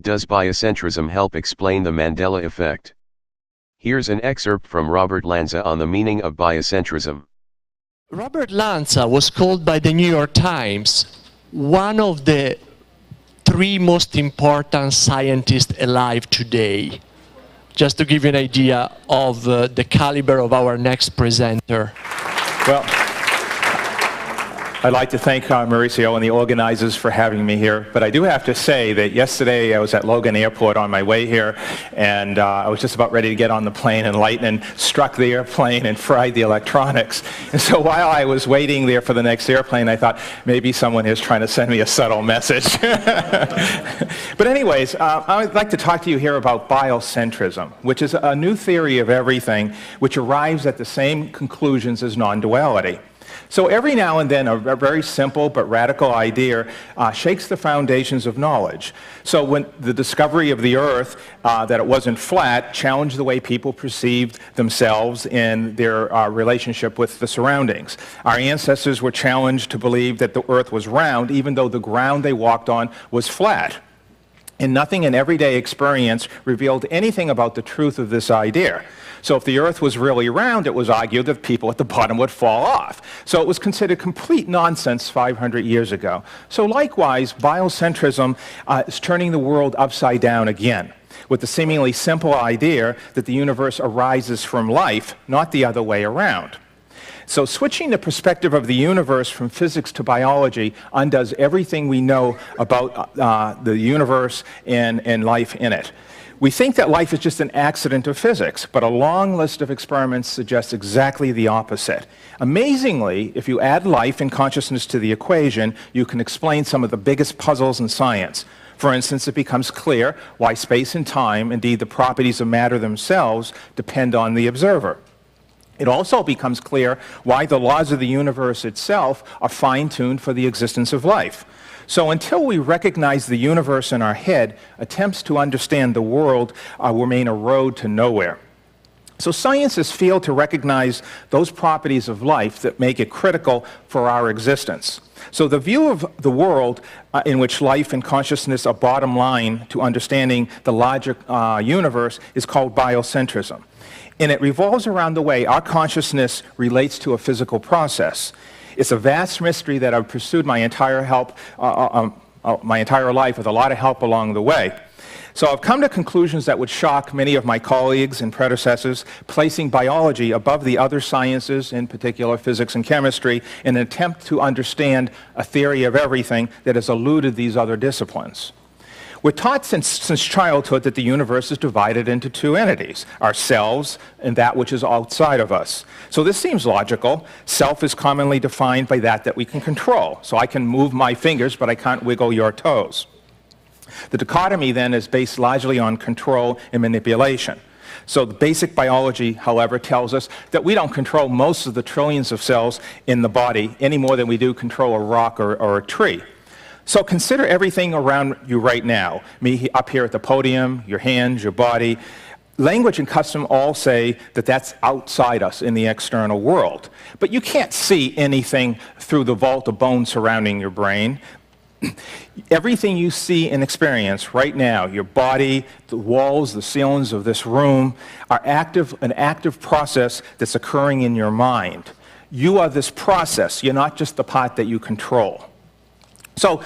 Does biocentrism help explain the Mandela effect? Here's an excerpt from Robert Lanza on the meaning of biocentrism. Robert Lanza was called by the New York Times one of the 3 most important scientists alive today. Just to give you an idea of the caliber of our next presenter. Well, I'd like to thank Mauricio and the organizers for having me here, but I do have to say that yesterday I was at Logan Airport on my way here, and I was just about ready to get on the plane, and lightning struck the airplane and fried the electronics. And so while I was waiting there for the next airplane, I thought maybe someone is trying to send me a subtle message. But anyways, I'd like to talk to you here about biocentrism, which is a new theory of everything which arrives at the same conclusions as non-duality. So every now and then, a very simple but radical idea shakes the foundations of knowledge. So when the discovery of the Earth, that it wasn't flat, challenged the way people perceived themselves in their relationship with the surroundings. Our ancestors were challenged to believe that the Earth was round, even though the ground they walked on was flat. And nothing in everyday experience revealed anything about the truth of this idea. So if the Earth was really round, it was argued that people at the bottom would fall off. So it was considered complete nonsense 500 years ago. So likewise, biocentrism is turning the world upside down again, with the seemingly simple idea that the universe arises from life, not the other way around. So switching the perspective of the universe from physics to biology undoes everything we know about the universe and life in it. We think that life is just an accident of physics, but a long list of experiments suggests exactly the opposite. Amazingly, if you add life and consciousness to the equation, you can explain some of the biggest puzzles in science. For instance, it becomes clear why space and time, indeed the properties of matter themselves, depend on the observer. It also becomes clear why the laws of the universe itself are fine-tuned for the existence of life. So until we recognize the universe in our head, attempts to understand the world remain a road to nowhere. So scientists fail to recognize those properties of life that make it critical for our existence. So the view of the world in which life and consciousness are bottom line to understanding the larger universe is called biocentrism. And it revolves around the way our consciousness relates to a physical process. It's a vast mystery that I've pursued my entire life with a lot of help along the way. So I've come to conclusions that would shock many of my colleagues and predecessors, placing biology above the other sciences, in particular physics and chemistry, in an attempt to understand a theory of everything that has eluded these other disciplines. We're taught since childhood that the universe is divided into 2 entities, ourselves and that which is outside of us. So this seems logical. Self is commonly defined by that we can control. So I can move my fingers, but I can't wiggle your toes. The dichotomy then is based largely on control and manipulation. So the basic biology, however, tells us that we don't control most of the trillions of cells in the body any more than we do control a rock or a tree. So consider everything around you right now, me up here at the podium, your hands, your body. Language and custom all say that that's outside us in the external world. But you can't see anything through the vault of bone surrounding your brain. Everything you see and experience right now, your body, the walls, the ceilings of this room, are an active process that's occurring in your mind. You are this process. You're not just the part that you control. So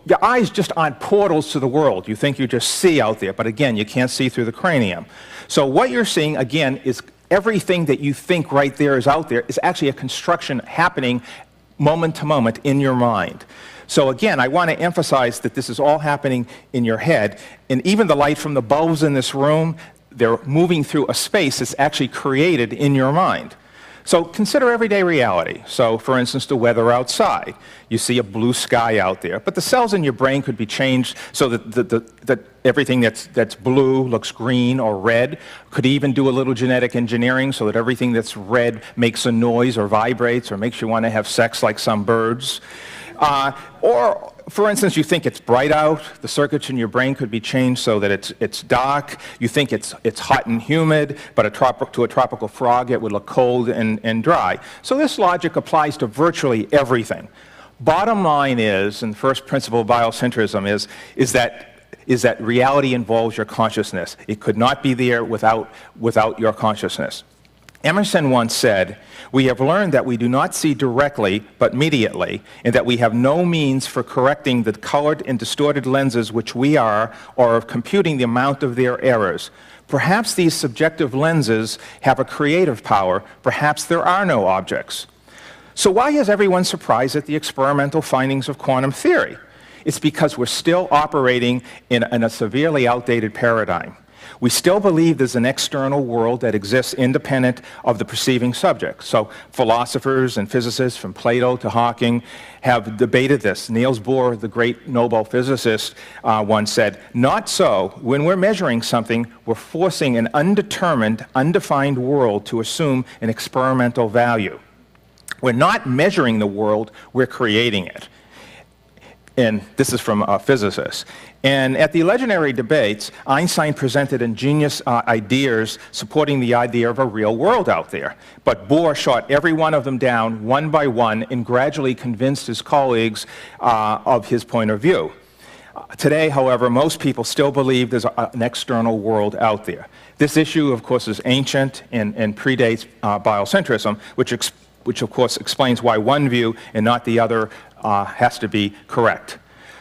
your eyes just aren't portals to the world. You think you just see out there, but again, you can't see through the cranium. So what you're seeing, again, is everything that you think right there is out there is actually a construction happening moment to moment in your mind. So again, I want to emphasize that this is all happening in your head, and even the light from the bulbs in this room, they're moving through a space that's actually created in your mind. So consider everyday reality. So for instance, the weather outside. You see a blue sky out there, but the cells in your brain could be changed so that everything that's blue looks green or red. Could even do a little genetic engineering so that everything that's red makes a noise or vibrates or makes you want to have sex like some birds. Or, for instance, you think it's bright out, the circuits in your brain could be changed so that it's dark. You think it's hot and humid, but to a tropical frog it would look cold and dry. So this logic applies to virtually everything. Bottom line is, and the first principle of biocentrism is that is that reality involves your consciousness. It could not be there without your consciousness. Emerson once said, "We have learned that we do not see directly, but mediately, and that we have no means for correcting the colored and distorted lenses which we are, or of computing the amount of their errors. Perhaps these subjective lenses have a creative power. Perhaps there are no objects." So why is everyone surprised at the experimental findings of quantum theory? It's because we're still operating in a severely outdated paradigm. We still believe there's an external world that exists independent of the perceiving subject. So philosophers and physicists from Plato to Hawking have debated this. Niels Bohr, the great Nobel physicist, once said, "Not so. When we're measuring something, we're forcing an undetermined, undefined world to assume an experimental value. We're not measuring the world, we're creating it." And this is from a physicist. And at the legendary debates, Einstein presented ingenious ideas supporting the idea of a real world out there. But Bohr shot every one of them down one by one and gradually convinced his colleagues of his point of view. Today, however, most people still believe there's an external world out there. This issue, of course, is ancient and predates biocentrism, which of course explains why one view and not the other has to be correct.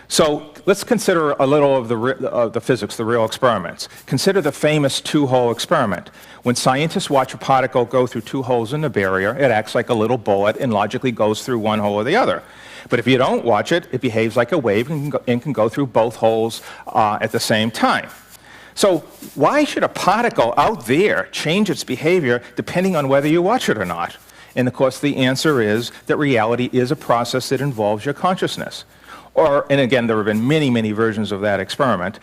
So let's consider a little of the physics, the real experiments. Consider the famous two-hole experiment. When scientists watch a particle go through two holes in the barrier, it acts like a little bullet and logically goes through one hole or the other. But if you don't watch it, it behaves like a wave and can go through both holes at the same time. So why should a particle out there change its behavior depending on whether you watch it or not? And of course, the answer is that reality is a process that involves your consciousness. And again, there have been many, many versions of that experiment.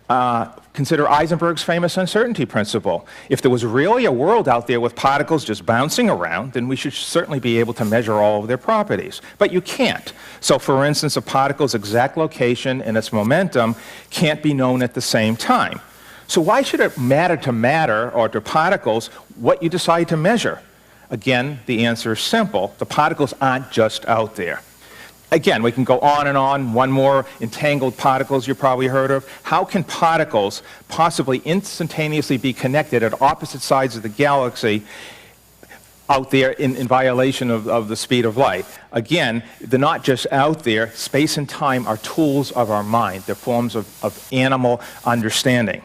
Consider Heisenberg's famous uncertainty principle. If there was really a world out there with particles just bouncing around, then we should certainly be able to measure all of their properties. But you can't. So for instance, a particle's exact location and its momentum can't be known at the same time. So why should it matter to matter or to particles what you decide to measure? Again, the answer is simple. The particles aren't just out there. Again, we can go on and on. One more, entangled particles you've probably heard of. How can particles possibly instantaneously be connected at opposite sides of the galaxy out there in violation of the speed of light? Again, they're not just out there. Space and time are tools of our mind. They're forms of animal understanding.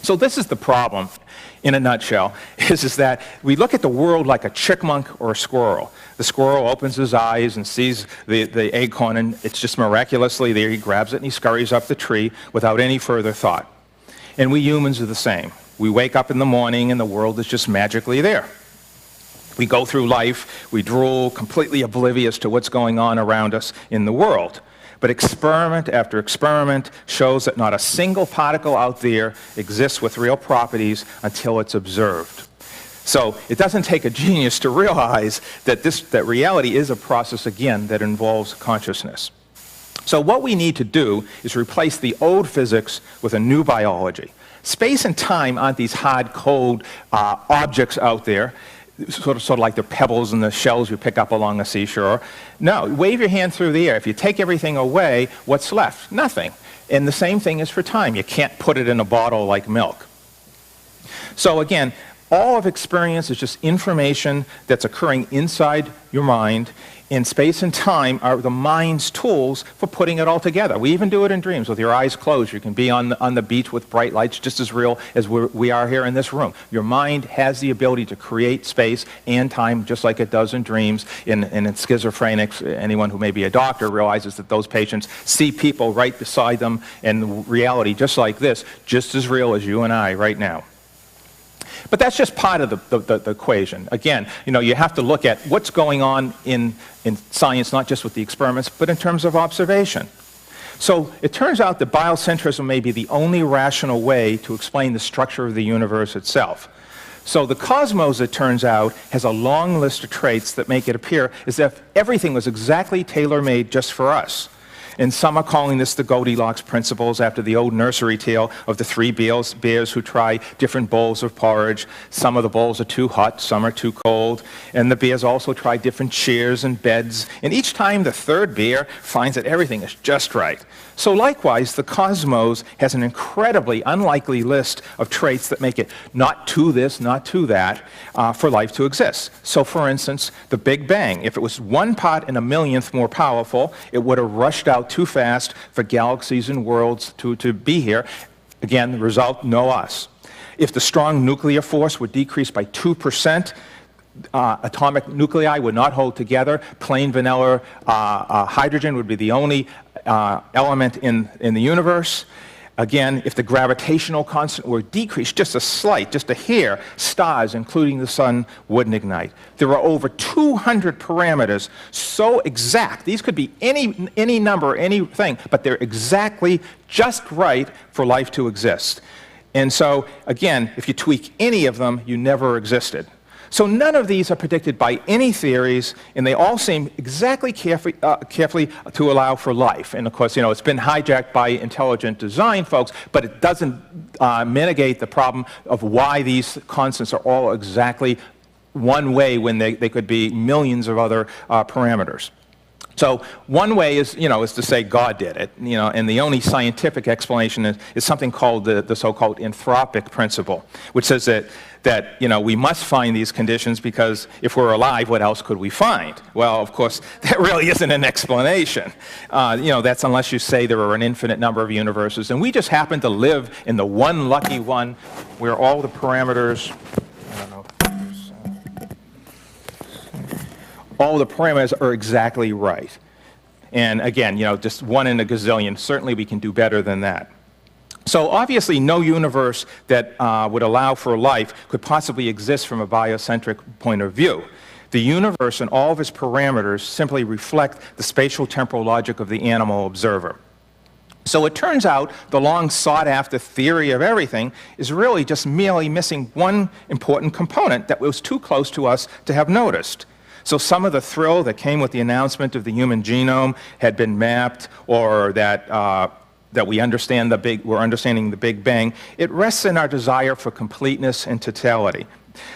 So this is the problem, in a nutshell, is that we look at the world like a chipmunk or a squirrel. The squirrel opens his eyes and sees the acorn, and it's just miraculously there. He grabs it and he scurries up the tree without any further thought. And we humans are the same. We wake up in the morning and the world is just magically there. We go through life, we drool, completely oblivious to what's going on around us in the world. But experiment after experiment shows that not a single particle out there exists with real properties until it's observed. So it doesn't take a genius to realize that reality is a process, again, that involves consciousness. So what we need to do is replace the old physics with a new biology. Space and time aren't these hard, cold objects out there, sort of like the pebbles and the shells you pick up along the seashore. No, wave your hand through the air. If you take everything away, what's left? Nothing. And the same thing is for time. You can't put it in a bottle like milk. So again, all of experience is just information that's occurring inside your mind, and space and time are the mind's tools for putting it all together. We even do it in dreams. With your eyes closed, you can be on the beach with bright lights just as real as we are here in this room. Your mind has the ability to create space and time just like it does in dreams. And in schizophrenics, anyone who may be a doctor realizes that those patients see people right beside them in reality just like this, just as real as you and I right now. But that's just part of the equation. Again, you have to look at what's going on in science, not just with the experiments, but in terms of observation. So it turns out that biocentrism may be the only rational way to explain the structure of the universe itself. So the cosmos, it turns out, has a long list of traits that make it appear as if everything was exactly tailor-made just for us. And some are calling this the Goldilocks principles, after the old nursery tale of the three bears who try different bowls of porridge. Some of the bowls are too hot, some are too cold. And the bears also try different chairs and beds. And each time the third bear finds that everything is just right. So likewise, the cosmos has an incredibly unlikely list of traits that make it not to this, not to that, for life to exist. So for instance, the Big Bang, if it was 1 part in a millionth more powerful, it would have rushed out too fast for galaxies and worlds to be here. Again, the result, no us. If the strong nuclear force would decrease by 2%, atomic nuclei would not hold together. Plain vanilla hydrogen would be the only element in the universe. Again, if the gravitational constant were decreased just a slight, just a hair, stars, including the sun, wouldn't ignite. There are over 200 parameters so exact. These could be any number, anything, but they're exactly just right for life to exist. And so, again, if you tweak any of them, you never existed. So none of these are predicted by any theories, and they all seem exactly carefully to allow for life. And of course, it's been hijacked by intelligent design folks, but it doesn't mitigate the problem of why these constants are all exactly one way when they could be millions of other parameters. So one way is to say God did it, and the only scientific explanation is something called the so-called anthropic principle, which says that we must find these conditions because if we're alive, what else could we find? Well, of course, that really isn't an explanation. That's unless you say there are an infinite number of universes, and we just happen to live in the one lucky one where all the parameters, all the parameters are exactly right. And again, just 1 in a gazillion. Certainly we can do better than that. So obviously no universe that would allow for life could possibly exist from a biocentric point of view. The universe and all of its parameters simply reflect the spatial temporal logic of the animal observer. So it turns out the long sought after theory of everything is really just merely missing one important component that was too close to us to have noticed. So some of the thrill that came with the announcement of the human genome had been mapped, or that we're understanding the Big Bang. It rests in our desire for completeness and totality.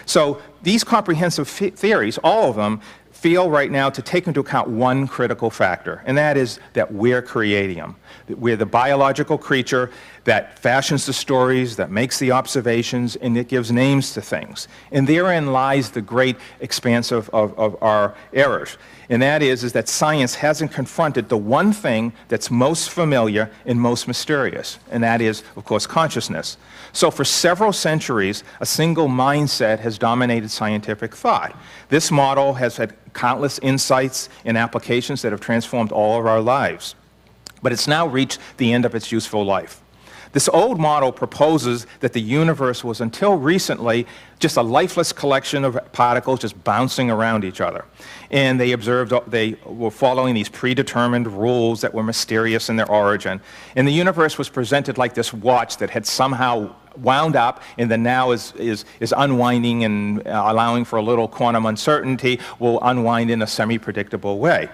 So these comprehensive theories, all of them, feel right now to take into account one critical factor, and that is that we're creating them. We're the biological creature that fashions the stories, that makes the observations, and it gives names to things. And therein lies the great expanse of our errors. And that is that science hasn't confronted the one thing that's most familiar and most mysterious, and that is, of course, consciousness. So for several centuries, a single mindset has dominated scientific thought. This model has had countless insights and applications that have transformed all of our lives. But it's now reached the end of its useful life. This old model proposes that the universe was until recently just a lifeless collection of particles just bouncing around each other. And they observed they were following these predetermined rules that were mysterious in their origin. And the universe was presented like this watch that had somehow wound up and then now is unwinding and allowing for a little quantum uncertainty, will unwind in a semi-predictable way.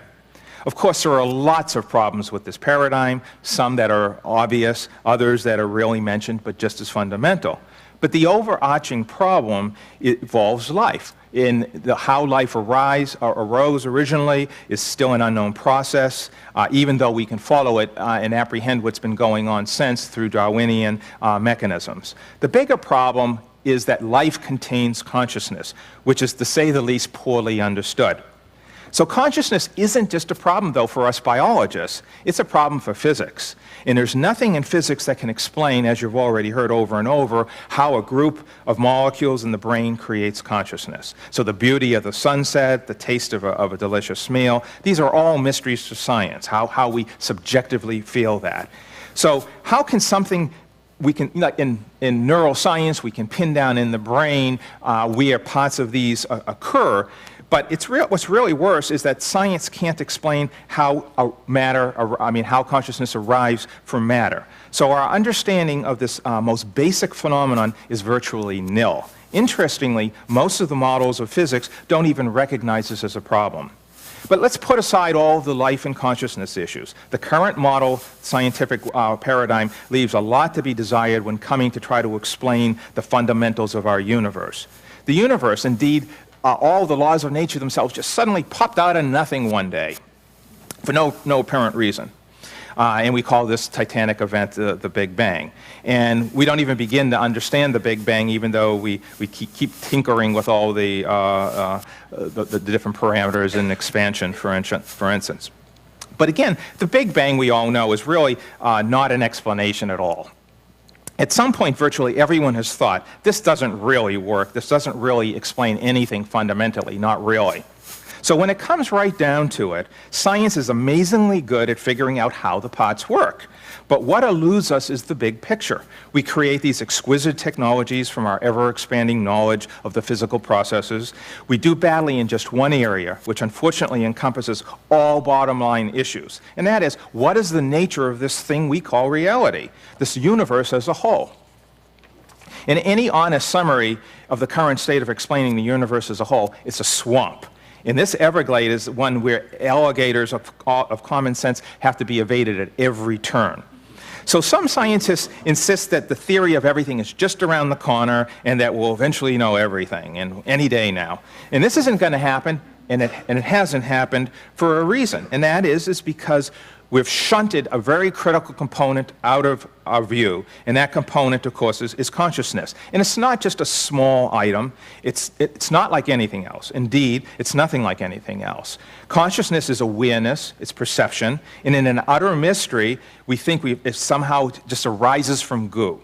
Of course, there are lots of problems with this paradigm, some that are obvious, others that are really mentioned, but just as fundamental. But the overarching problem involves life. How life arose originally is still an unknown process, even though we can follow it and apprehend what's been going on since through Darwinian mechanisms. The bigger problem is that life contains consciousness, which is, to say the least, poorly understood. So consciousness isn't just a problem, though, for us biologists. It's a problem for physics. And there's nothing in physics that can explain, as you've already heard over and over, how a group of molecules in the brain creates consciousness. So the beauty of the sunset, the taste of a delicious meal, these are all mysteries to science, how we subjectively feel that. So how can something we can, in neuroscience, we can pin down in the brain where parts of these occur. But what's really worse is that science can't explain how how consciousness arrives from matter. So our understanding of this most basic phenomenon is virtually nil. Interestingly, most of the models of physics don't even recognize this as a problem. But let's put aside all the life and consciousness issues. The current model scientific paradigm leaves a lot to be desired when coming to try to explain the fundamentals of our universe. The universe, indeed, all the laws of nature themselves just suddenly popped out of nothing one day for no apparent reason. And we call this titanic event the Big Bang. And we don't even begin to understand the Big Bang, even though we keep tinkering with all the different parameters and expansion, for instance. But again, the Big Bang, we all know, is really not an explanation at all. At some point, virtually everyone has thought, this doesn't really work, this doesn't really explain anything fundamentally, not really. So when it comes right down to it, science is amazingly good at figuring out how the parts work. But what eludes us is the big picture. We create these exquisite technologies from our ever-expanding knowledge of the physical processes. We do badly in just one area, which unfortunately encompasses all bottom-line issues. And that is, what is the nature of this thing we call reality, this universe as a whole? In any honest summary of the current state of explaining the universe as a whole, it's a swamp. And this Everglade is one where alligators of common sense have to be evaded at every turn. So some scientists insist that the theory of everything is just around the corner and that we'll eventually know everything, and any day now. And this isn't going to happen, and it hasn't happened for a reason. And that is because we've shunted a very critical component out of our view, and that component, of course, is consciousness. And it's not just a small item. It's not like anything else. Indeed, it's nothing like anything else. Consciousness is awareness, it's perception, and in an utter mystery, we think it somehow just arises from goo.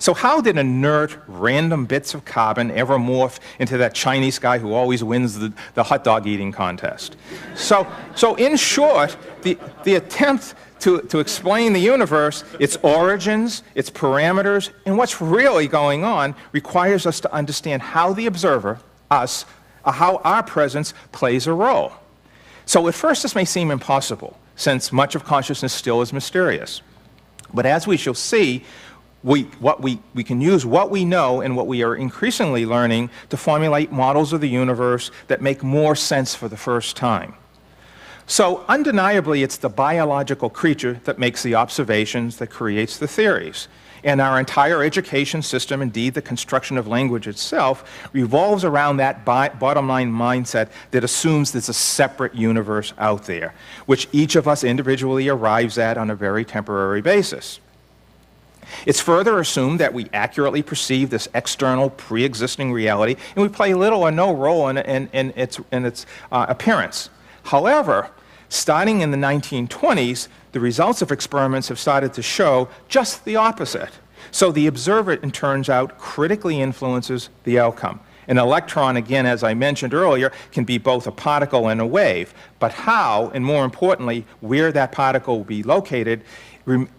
So how did inert, random bits of carbon ever morph into that Chinese guy who always wins the hot dog eating contest? So in short, the attempt to explain the universe, its origins, its parameters, and what's really going on requires us to understand how the observer, us, how our presence plays a role. So at first this may seem impossible, since much of consciousness still is mysterious. But as we shall see, we can use what we know and what we are increasingly learning to formulate models of the universe that make more sense for the first time. So undeniably, it's the biological creature that makes the observations, that creates the theories. And our entire education system, indeed the construction of language itself, revolves around that bottom-line mindset that assumes there's a separate universe out there, which each of us individually arrives at on a very temporary basis. It's further assumed that we accurately perceive this external, pre-existing reality, and we play little or no role in its appearance. However, starting in the 1920s, the results of experiments have started to show just the opposite. So the observer, it turns out, critically influences the outcome. An electron, again, as I mentioned earlier, can be both a particle and a wave. But how, and more importantly, where that particle will be located,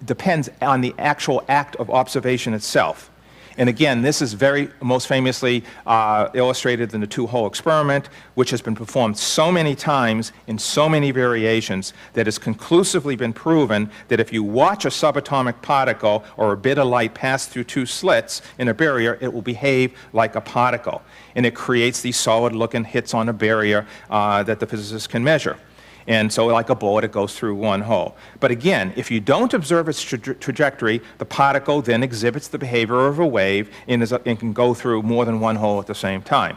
depends on the actual act of observation itself. And again, this is most famously illustrated in the two-hole experiment, which has been performed so many times in so many variations that it's conclusively been proven that if you watch a subatomic particle or a bit of light pass through two slits in a barrier, it will behave like a particle. And it creates these solid-looking hits on a barrier that the physicists can measure. And so like a bullet, it goes through one hole. But again, if you don't observe its trajectory, the particle then exhibits the behavior of a wave and can go through more than one hole at the same time.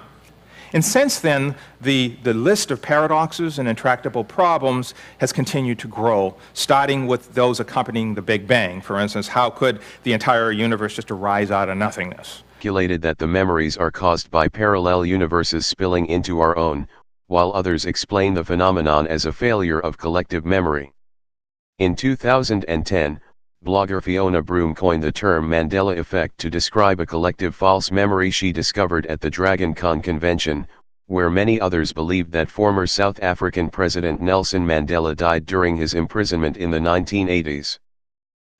And since then, the list of paradoxes and intractable problems has continued to grow, starting with those accompanying the Big Bang. For instance, how could the entire universe just arise out of nothingness? Speculated that the memories are caused by parallel universes spilling into our own, while others explain the phenomenon as a failure of collective memory. In 2010, blogger Fiona Broom coined the term Mandela effect to describe a collective false memory she discovered at the Dragon Con convention, where many others believed that former South African President Nelson Mandela died during his imprisonment in the 1980s.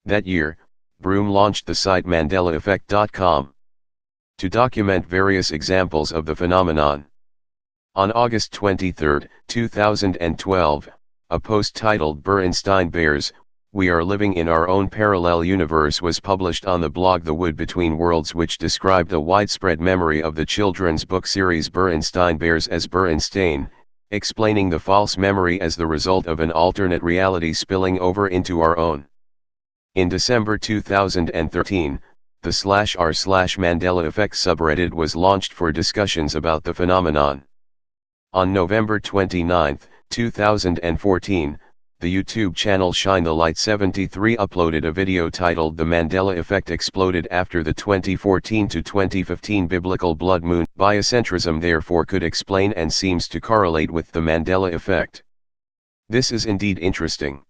That year, Broom launched the site MandelaEffect.com to document various examples of the phenomenon. On August 23, 2012, a post titled Bernstein Bears, We Are Living in Our Own Parallel Universe was published on the blog The Wood Between Worlds, which described a widespread memory of the children's book series Bernstein Bears as Bernstein, explaining the false memory as the result of an alternate reality spilling over into our own. In December 2013, the /r/Mandela Effect subreddit was launched for discussions about the phenomenon. On November 29, 2014, the YouTube channel Shine the Light 73 uploaded a video titled "The Mandela Effect Exploded After the 2014 to 2015 Biblical Blood Moon." Biocentrism therefore could explain and seems to correlate with the Mandela effect. This is indeed interesting.